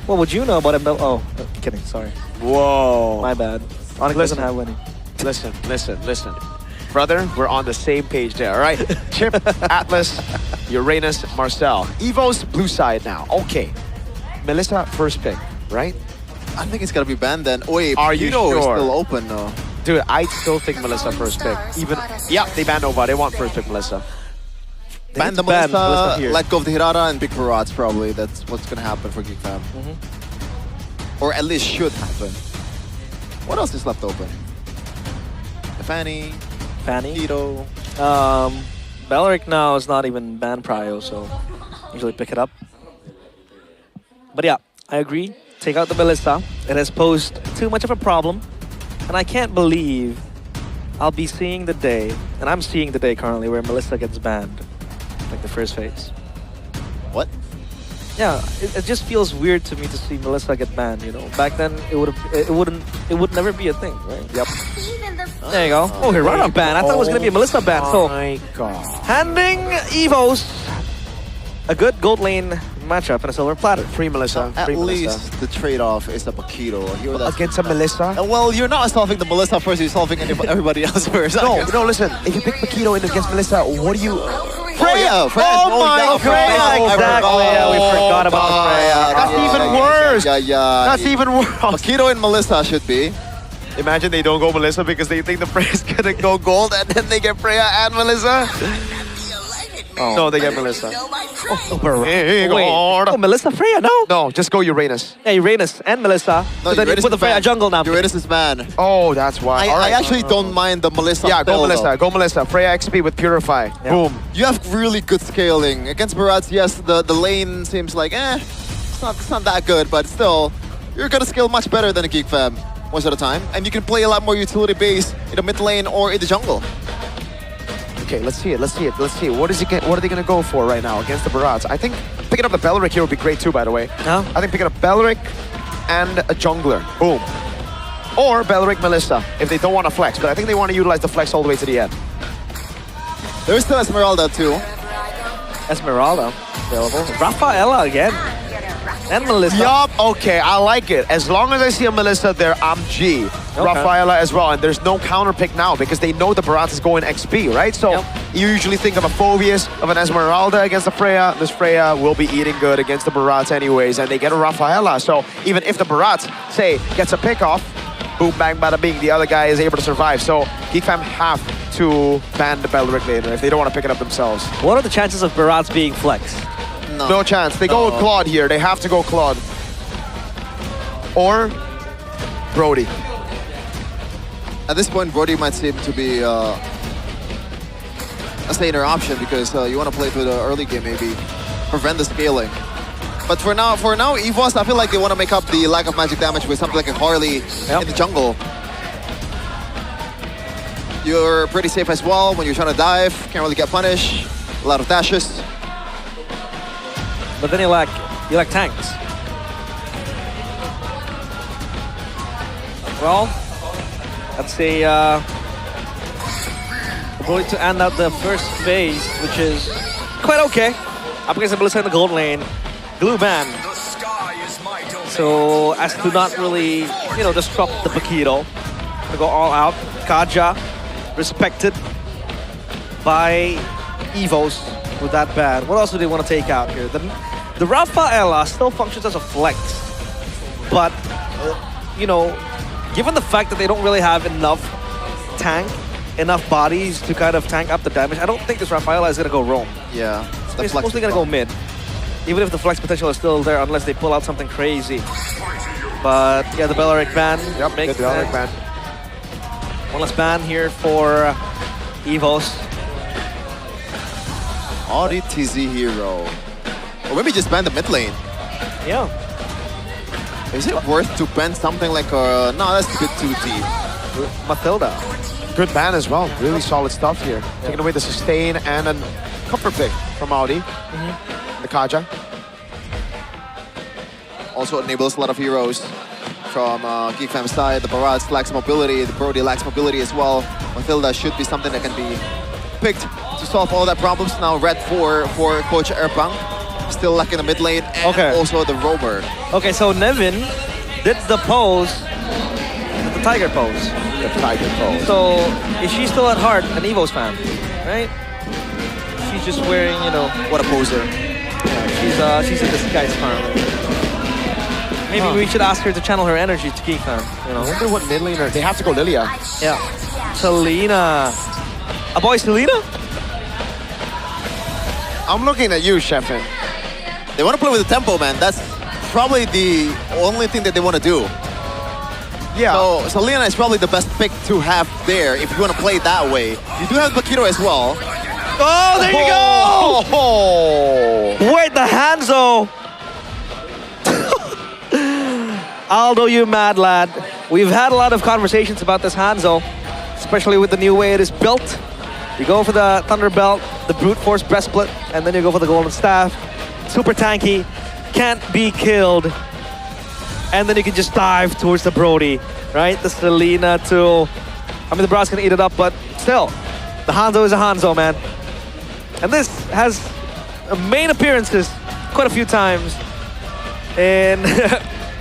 What would you know about MPL? Oh, kidding. Sorry. Whoa. My bad. ONIC doesn't have any. Listen. Brother, we're on the same page there, all right? Chip, Atlas, Uranus, Marcel. EVOS, blue side now. Okay. Melissa, first pick, right? I think it's gonna be banned then. Wait, Are you Pino is sure? still open though. Dude, I still think Melissa first pick. Even, yeah, they banned Nova. They want first pick Melissa. Ban the ban Melissa Melissa, let go of the Hirara and pick Barats probably. That's what's gonna happen for Geek Fam. Or at least should happen. What else is left open? Fanny, Tito. Beleric now is not even banned prio, so usually pick it up. But yeah, I agree. Take out the Melissa. It has posed too much of a problem. And I can't believe I'll be seeing the day, and I'm seeing the day currently, where Melissa gets banned. Like the first phase. What? Yeah, it just feels weird to me to see Melissa get banned, you know. Back then it would never be a thing, right? Yep. There you go. Oh, Hirara ban. I thought it was gonna be a Melissa ban. So my God. handing EVOS a good gold lane matchup and a silver platter. Free Melissa. At Free least Melissa. the trade-off is a Paquito. Against a Melissa? Well, you're not solving the Melissa first, you're solving everybody else first. No, listen. If you pick Paquito in against Melissa, what do you... Freya! Oh my Freya, exactly. Yeah, we forgot about Freya. That's even worse. Yeah. That's even worse. Paquito and Melissa should be. Imagine they don't go Melissa because they think the Freya's gonna go gold and then they get Freya and Melissa. Oh. No, they get Melissa. Wait. Oh, Melissa Freya? No. No, just go Uranus. Yeah, Uranus and Melissa. No, So then you Uranus put the is Freya banned. jungle now. Uranus is banned. Oh, that's why. I actually don't mind the Melissa. Yeah, go spell, Melissa. though. Go Melissa. Freya XP with Purify. Yeah. Boom. You have really good scaling. Against Barats, yes, the lane seems like, it's not that good, but still, you're gonna scale much better than a Geek Fam most of the time. And you can play a lot more utility base in the mid lane or in the jungle. Okay, let's see it. What are they gonna go for right now against the Barats? I think picking up the Beleric here would be great too, by the way. No? I think picking up Beleric and a jungler. Boom. Or Beleric Melissa if they don't want to flex, but I think they want to utilize the flex all the way to the end. There's still Esmeralda too. Esmeralda available. Rafaela again. And Melissa. Yup, okay, I like it. As long as I see a Melissa there, I'm G. Okay. Rafaela as well, and there's no counter pick now because they know the Barats is going XP, right? So you usually think of a Phobius, of an Esmeralda against the Freya. This Freya will be eating good against the Barats anyways, and they get a Rafaela. So even if the Barats, say, gets a pick off, boom, bang, bada bing, the other guy is able to survive. So Geek Fam have to ban the Beleric later if they don't want to pick it up themselves. What are the chances of Barats being flexed? No chance. They go with Claude here. They have to go Claude. Or Brody. At this point, Brody might seem to be a saner option because you want to play through the early game, maybe prevent the scaling. But for now, EVOS, I feel like they want to make up the lack of magic damage with something like a Harley in the jungle. You're pretty safe as well when you're trying to dive. Can't really get punished. A lot of dashes. But then you lack tanks. Well, let's say we're going to end out the first phase, which is quite okay. Up against the Melissa in the gold lane. Glue ban. So as to not really, disrupt the Paquito. To go all out. Kaja, respected by EVOS with that ban. What else do they want to take out here? The Rafaela still functions as a flex. But, given the fact that they don't really have enough bodies to kind of tank up the damage, I don't think this Rafaela is going to go roam. Yeah. It's mostly going to go mid. Even if the flex potential is still there, unless they pull out something crazy. But, yeah, the Beleric ban makes the Beleric sense. ban. One less ban here for EVOS. AudyTzy hero. Or maybe just ban the mid lane. Yeah. Is it worth to ban something like a... No, that's a bit too deep. Matilda. Good ban as well. Really solid stuff here. Taking away the sustain and a comfort pick from Audi. The Kaja. Also enables a lot of heroes from Geek Fam's side. The Barats lacks mobility. The Brody lacks mobility as well. Matilda should be something that can be picked to solve all that problems. Now red for Coach Erpang. still lacking the mid lane and also the roamer. Okay, so Nevin did the pose, the tiger pose. The tiger pose. So is she still at heart an EVOS fan, right? She's just wearing, you know. What a poser. Yeah, she's a disguise currently. Maybe we should ask her to channel her energy to Geek fan. You know. I wonder what mid laner. They have to go Lilia. Yeah. Selena. A boy Selena? I'm looking at you, Sheffin. They want to play with the tempo, man. That's probably the only thing that they want to do. Yeah. So Selena is probably the best pick to have there if you want to play it that way. You do have Bakiro as well. Oh, there you go! Oh. Wait, the Hanzo! Aldo, you mad lad. We've had a lot of conversations about this Hanzo, especially with the new way it is built. You go for the Thunder Belt, the Brute Force Breastplate, and then you go for the Golden Staff. Super tanky, can't be killed. And then you can just dive towards the Brody, right? The Selena too. I mean, the Brat's gonna eat it up, but still, the Hanzo is a Hanzo, man. And this has main appearances quite a few times in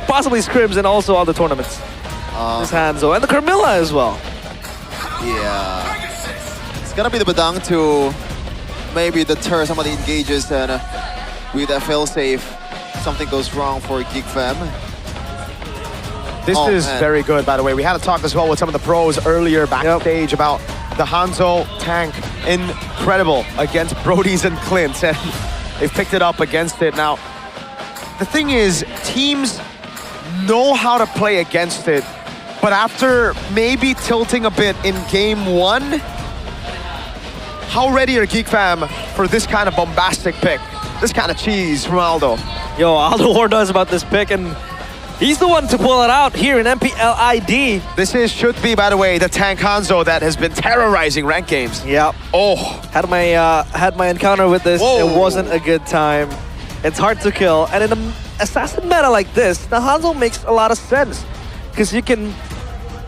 possibly scrims and also other tournaments. This Hanzo and the Carmilla as well. Yeah, it's gonna be the Badang to maybe deter some of the engages and with that failsafe, something goes wrong for Geek Fam. This is very good, by the way. We had a talk as well with some of the pros earlier backstage about the Hanzo tank. Incredible against Brodies and Clint, and they've picked it up against it. Now, the thing is, teams know how to play against it, but after maybe tilting a bit in game one, how ready are Geek Fam for this kind of bombastic pick? This kind of cheese from Aldo. Yo, Aldo War knows about this pick, and he's the one to pull it out here in MPL ID. This should be, by the way, the tank Hanzo that has been terrorizing ranked games. Yeah. Oh. Had my encounter with this. Whoa. It wasn't a good time. It's hard to kill. And in an assassin meta like this, the Hanzo makes a lot of sense. Because you can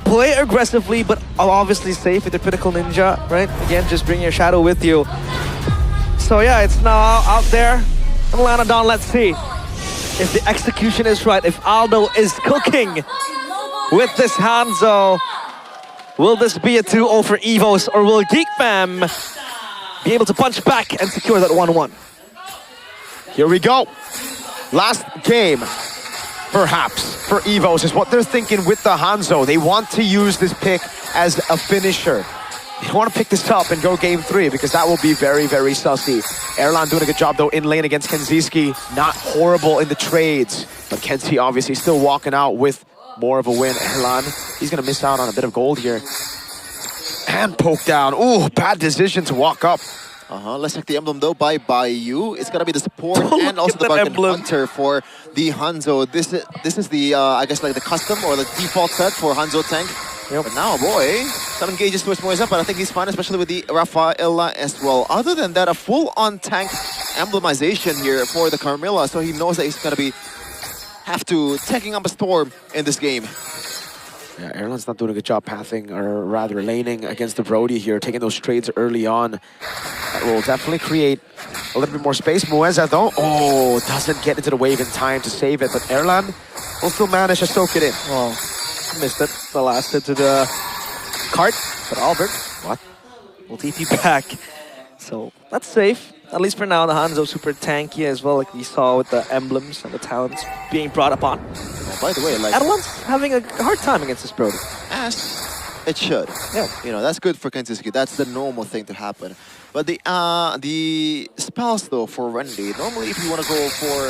play aggressively, but obviously safe with your Pinnacle Ninja, right? Again, just bring your shadow with you. So yeah, it's now out there. Melanodon, let's see if the execution is right, if Aldo is cooking with this Hanzo. Will this be a 2-0 for EVOS, or will Geek Fam be able to punch back and secure that 1-1? Here we go. Last game, perhaps, for EVOS is what they're thinking with the Hanzo. They want to use this pick as a finisher. They want to pick this up and go game 3 because that will be very, very sussy. Erlan doing a good job though in lane against KennzyySkie. Not horrible in the trades, but Kenzie obviously still walking out with more of a win. Erlan, he's going to miss out on a bit of gold here. And poke down. Ooh, bad decision to walk up. Let's check the emblem though by Bayou. It's gonna be the support and also the Bargain Hunter for the Hanzo. This is the I guess like the custom or the default set for Hanzo tank. Yep. But now, boy, some engages towards Moisa, but I think he's fine, especially with the Rafaela as well. Other than that, a full-on tank emblemization here for the Carmilla, so he knows that he's gonna be have to taking up a storm in this game. Yeah, Erlan's not doing a good job pathing, or rather laning against the Brody here, taking those trades early on. That will definitely create a little bit more space. Moisa, though, doesn't get into the wave in time to save it, but Erlan will still manage to soak it in. Oh, missed it. The last hit to the cart, but Alberttt will TP back. So that's safe. At least for now, the Hanzo super tanky as well, like we saw with the emblems and the talents being brought upon. Yeah, by the way, like Erlan's having a hard time against this Brody. As it should. Yeah, you know, that's good for KennzyySkie. That's the normal thing to happen. But the spells though for Rendy, normally if you want to go for,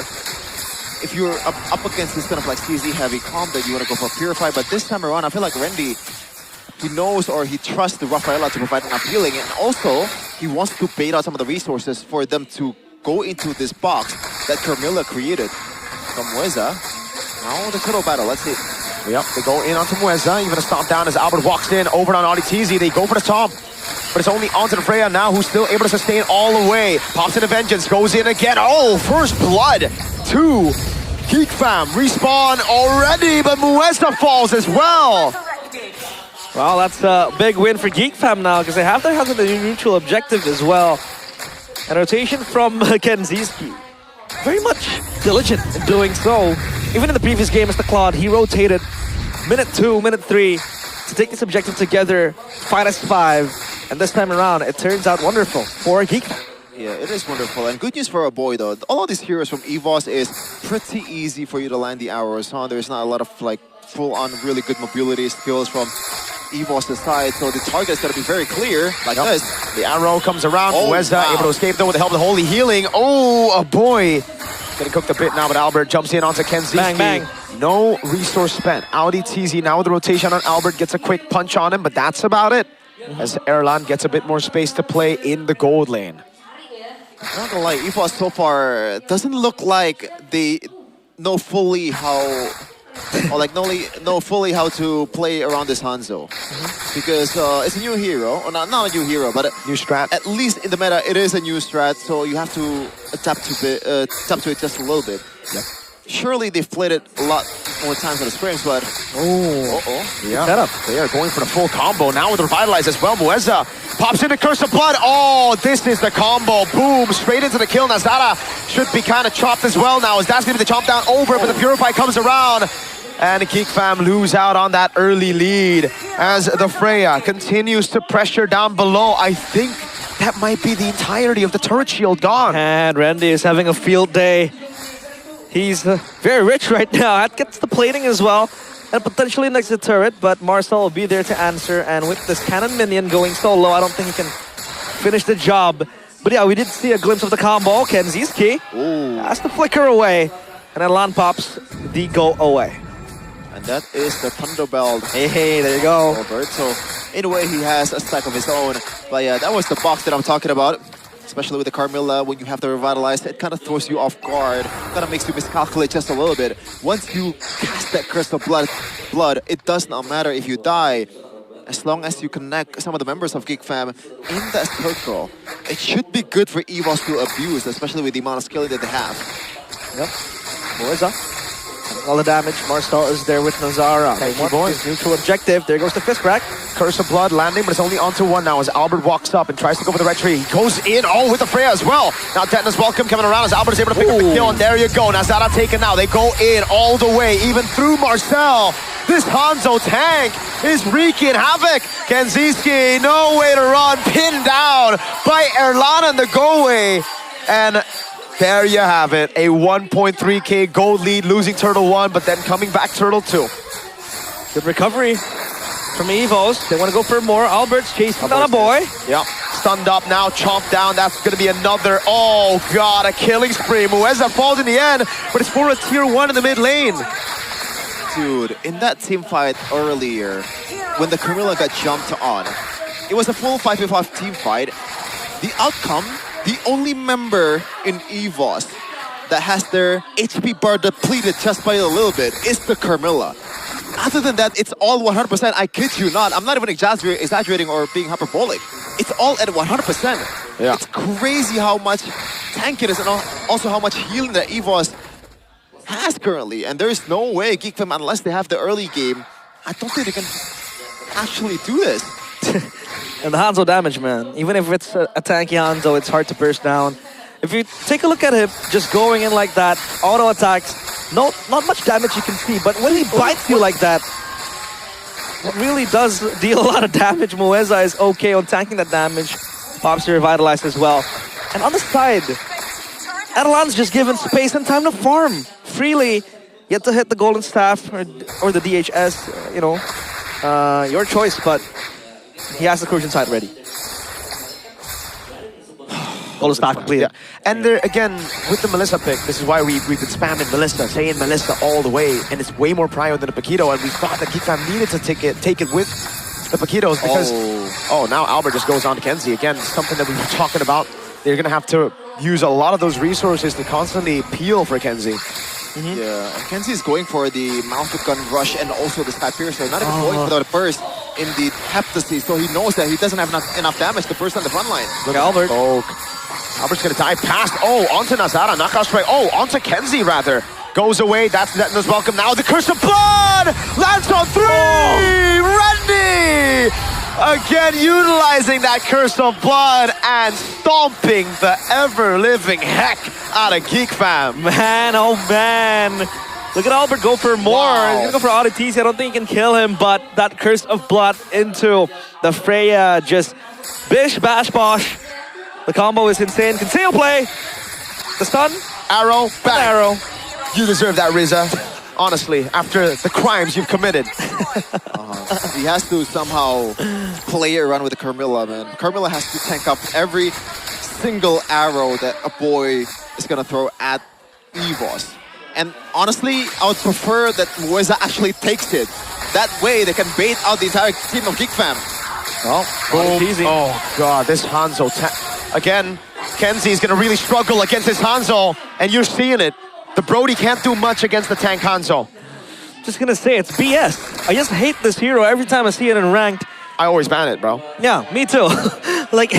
if you're up against this kind of like CZ heavy combat, you want to go for Purify. But this time around, I feel like Rendy, he knows or he trusts the Rafaela to provide enough healing, and also he wants to bait out some of the resources for them to go into this box that Carmilla created from Moisa. Now the turtle battle, let's see. Yep, they go in onto Moisa, even a stomp down as Alberttt walks in, over on AudyTzy. They go for the stomp, but it's only onto the Freya now, who's still able to sustain all the way. Pops into Vengeance, goes in again. Oh, first blood to Geek Fam. Respawn already, but Moisa falls as well. Well, that's a big win for Geek Fam now, because they have to have the neutral objective as well. And rotation from KennzyySkie. very much diligent in doing so. Even in the previous game as the Claude, he rotated minute 2, minute 3 to take this objective together, fight as 5, and this time around it turns out wonderful for Geek. Yeah, it is wonderful. And good news for our boy though. All of these heroes from EVOS is pretty easy for you to land the arrows, huh? There's not a lot of like full-on really good mobility skills from EVOS' side, so the target's gonna be very clear, like this. The arrow comes around, Weza wow. able to escape though with the help of the Holy Healing. Oh, a boy! Getting cooked a bit now, but Alberttt jumps in onto KennzyySkie. Bang, bang. No resource spent. AudyTzy now with the rotation on Alberttt gets a quick punch on him, but that's about it. As Erlan gets a bit more space to play in the gold lane. I'm not gonna lie, EVOS so far doesn't look like they know fully how, or like know fully how to play around this Hanzo, because it's a new hero, or not a new hero, but New strat. at least in the meta it is a new strat, so you have to adapt to it just a little bit. Yep. Surely they've played it a lot more times than experience, but Yeah. Setup. They are going for the full combo now with Revitalize as well. Weza pops into Curse of Blood. Oh, this is the combo. Boom, straight into the kill. Nazara should be kind of chopped as well now, as that's going to be the chomp down over, but the Purify comes around. And Geek fam lose out on that early lead as the Freya continues to pressure down below. I think that might be the entirety of the turret shield gone. And Randy is having a field day. He's very rich right now. That gets the plating as well. And potentially next to the turret, but Marcel will be there to answer. And with this cannon minion going so low, I don't think he can finish the job. But yeah, we did see a glimpse of the combo. KennzyySkie has to flicker away. And Erlan pops the go away. and that is the Thunderbelt. Hey, there you go. Albert. So in a way, he has a stack of his own. But yeah, that was the box that I'm talking about. Especially with the Carmilla, when you have to revitalize, it kind of throws you off guard. Kind of makes you miscalculate just a little bit. Once you cast that Crystal Blood, it does not matter if you die. As long as you connect some of the members of Geek Fam in that circle, it should be good for EVOS to abuse, especially with the amount of skilling that they have. Yep. Boys up. All the damage. Marcel is there with Nazara. Thank you, boys. Neutral objective. There goes the fist crack. Curse of Blood landing, but it's only onto one now as Alberttt walks up and tries to go for the red tree. He goes in, with the Freya as well. Now Detna's welcome coming around as Alberttt is able to pick up the kill, and there you go. Nazara taken now. They go in all the way, even through Marcel. This Hanzo tank is wreaking havoc. KennzyySkie, no way to run, pinned down by Erlan and the go away. And there you have it, a 1.3k gold lead, losing Turtle 1, but then coming back Turtle 2. Good recovery from EVOS. They want to go for more. Albert's chasing down a boy. Yep, stunned up now, chomped down. That's going to be another, oh god, a killing spree. Mueza falls in the end, but it's for a tier 1 in the mid lane. Dude, in that team fight earlier, when the Carmilla got jumped on, it was a full 5v5 team fight. The outcome, the only member in EVOS that has their HP bar depleted just by a little bit is the Carmilla. Other than that, it's all 100%. I kid you not. I'm not even exaggerating or being hyperbolic. It's all at 100%. Yeah. It's crazy how much tank it is and also how much healing that EVOS has currently. And there is no way Geek Fam, unless they have the early game, I don't think they can actually do this. And the Hanzo damage, man. Even if it's a tanky Hanzo, it's hard to burst down. If you take a look at him, just going in like that, auto attacks, not much damage you can see, but when he bites you like that, it really does deal a lot of damage. Mueza is okay on tanking that damage. Pops to revitalize as well. And on the side, Erlan's just given space and time to farm freely. Yet to hit the golden staff or the DHS, your choice, but he has the Crucian side ready. Golden staff completed. Yeah. And there again, with the Melissa pick, this is why we've been spamming Melissa, saying Melissa all the way, and it's way more prio than a Paquito, and we thought that Geek Fam needed to take it with the Paquitos because now Alberttt just goes on to Kenzie again, something that we were talking about. They're gonna have to use a lot of those resources to constantly peel for Kenzie. Yeah, and Kenzie is going for the mouth gun rush and also the Sky Piercer, not even going for the burst in the Heptasy, so he knows that he doesn't have enough damage to burst on the front line. Look at Alberttt. Albert's gonna dive past, onto Nazara, knockout strike, onto Kenzie rather. Goes away, that's Detna's welcome now. The Curse of Blood lands on 3! Randy! Again, utilizing that Curse of Blood and stomping the ever-living heck out of Geek fam. Man, oh man. Look at Alberttt go for more. Wow. He's gonna go for AudyTzy. I don't think he can kill him, but that Curse of Blood into the Freya just bish, bash, bosh. The combo is insane. KennzyySkie play. The stun. Arrow, back. Arrow. You deserve that, Riza. Honestly, after the crimes you've committed. He has to somehow play around with the Carmilla, man. Carmilla has to tank up every single arrow that a boy is gonna throw at EVOS. And honestly, I would prefer that Mueza actually takes it. That way, they can bait out the entire team of Geek fam. Oh, AudyTzy. oh god, this Hanzo. Again, Kenzie is gonna really struggle against this Hanzo, and you're seeing it. The Brody can't do much against the tank Hanzo. Just gonna say, it's BS. I just hate this hero every time I see it in ranked. I always ban it, bro. Yeah, me too. Like,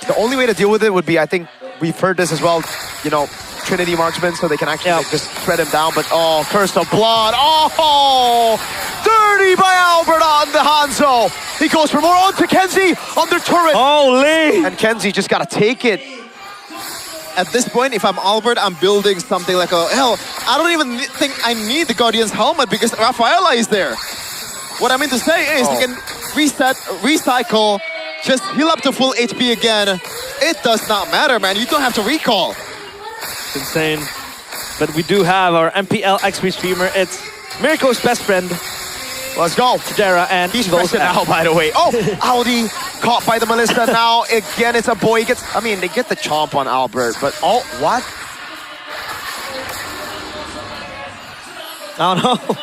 The only way to deal with it would be, I think, we've heard this as well, you know, Trinity marksman, so they can actually like, just shred him down. But oh, Curse of Blood. Oh, dirty by Alberttt on the Hanzo. He goes for more onto Kenzie under turret. holy! And Kenzie just gotta take it. At this point, if I'm Alberttt, I'm building something like a... Hell, I don't even think I need the Guardian's helmet because Rafaela is there. What I mean to say is he can reset, recycle, just heal up to full HP again. It does not matter, man. You don't have to recall. It's insane. But we do have our MPL XP streamer. It's Mirko's best friend, Let's go. Dara, and He's EVOS rested now, by the way. Oh, Audi caught by the Melissa now. Again, it's a boy. He gets, I mean, they get the chomp on Alberttt, but oh, what? I don't know.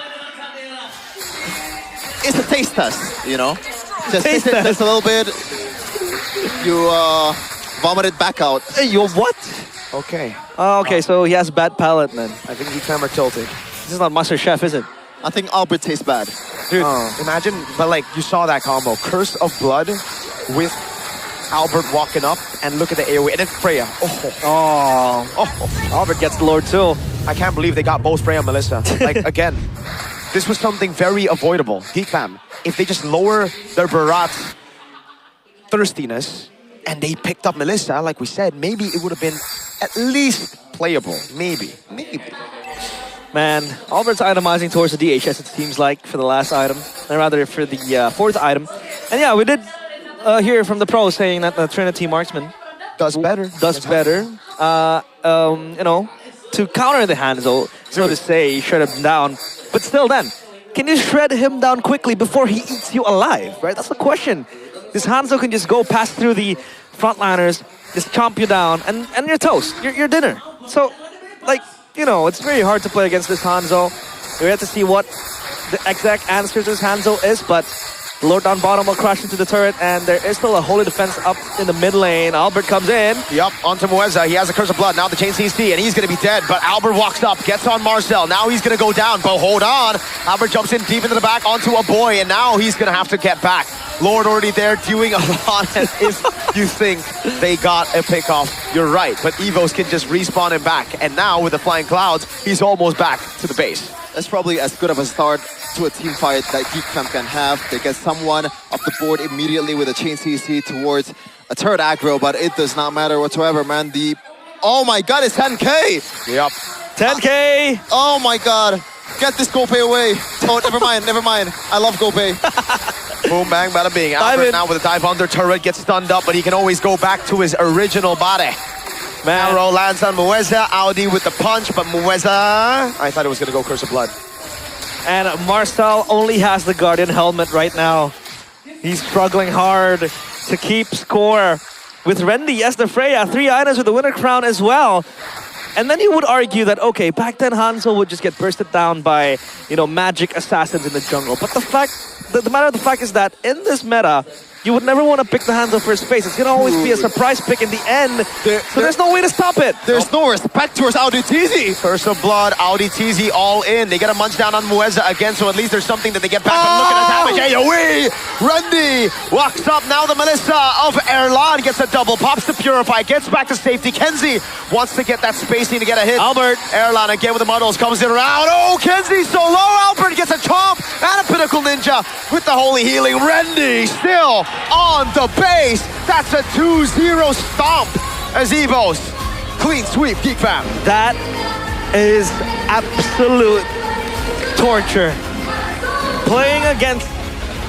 It's a taste test, you know? Just Taste taste it test. just a little bit. You vomit it back out. Hey, yo, what? Okay. Oh, okay, so he has bad palate then. I think Geek fam are tilted. This is not Master Chef, is it? I think Alberttt tastes bad. Dude, Imagine, but like, you saw that combo. Curse of Blood with Alberttt walking up, and look at the AoE, and then Freya. Oh, Alberttt gets the Lord too. I can't believe they got both Freya and Melissa. Like, again, this was something very avoidable. Geek fam, if they just lower their Barat's thirstiness, and they picked up Melissa, like we said, maybe it would have been at least playable. Maybe. Man, Albert's itemizing towards the DHS, it seems like, for the last item. And rather, for the fourth item. And yeah, we did hear from the pros saying that the Trinity marksman Does better. does better. You know, to counter the Hanzo, so to say, shred him down. But still then, can you shred him down quickly before he eats you alive, right? That's the question. This Hanzo can just go past through the frontliners, just chomp you down, and you're toast. You're dinner. So, like, you know, it's very hard to play against this Hanzo. We have to see what the exact answer to this Hanzo is, but the Lord down bottom will crash into the turret, and there is still a holy defense up in the mid lane. Alberttt comes in. Yup, onto Mueza. He has a Curse of Blood. Now the KennzyySkie, and he's going to be dead. But Alberttt walks up, gets on Marcel. Now he's going to go down, but hold on. Alberttt jumps in deep into the back onto a boy, and now he's going to have to get back. Lord already there doing a lot, and if you think they got a pickoff, you're right. But EVOS can just respawn him back. And now with the Flying Clouds, he's almost back to the base. That's probably as good of a start to a team fight that Geek fam can have. They get someone off the board immediately with a KennzyySkie towards a third aggro, but it does not matter whatsoever, man. Oh my god, it's 10k! Yup. 10k! Oh my god. Get this GoPay away. Oh, never mind. I love GoPay. Boom, bang, bada bing. Dive Alberttt in. now with a dive under turret, gets stunned up, but he can always go back to his original body. Man, Arrow lands on Mueza. Audi with the punch, but Mueza... I thought it was going to go Curse of Blood. and Marcel only has the Guardian helmet right now. He's struggling hard to keep score. With Rendy, yes, the Freya, 3 items with the winner crown as well. And then you would argue that, okay, back then Hanzo would just get bursted down by, you know, magic assassins in the jungle. But the matter of the fact is that in this meta, you would never want to pick the Hanzo first space. It's going to always be a surprise pick in the end. So there's no way to stop it. There's no respect towards AudyTzy. Curse of Blood, AudyTzy all in. They get a munch down on Mueza again, so at least there's something that they get back. But look at the damage. AoE! Rendy walks up. Now the Melissa of Erlan gets a double. Pops to Purify. Gets back to safety. Kenzie wants to get that spacing to get a hit. Alberttt. Erlan again with the muddles. Comes in around. Oh, Kenzie so low. Alberttt gets a chomp and a bit Critical Ninja with the Holy Healing. Rendy still on the base. That's a 2-0 stomp as EVOS clean sweep Geek Fam. That is absolute torture. Playing against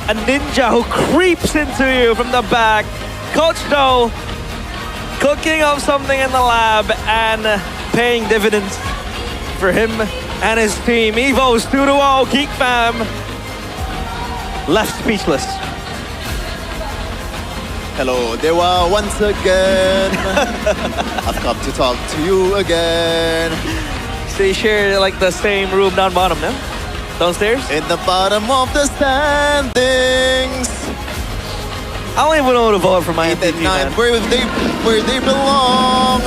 a ninja who creeps into you from the back. Coach Doe cooking up something in the lab and paying dividends for him and his team. EVOS 2-0, Geek Fam left speechless. Hello, Dewa, once again. I've come to talk to you again. So they share like the same room down bottom, no? Downstairs? In the bottom of the standings. I don't even know who to vote for my 8 and MVP, 9, man. where they belong.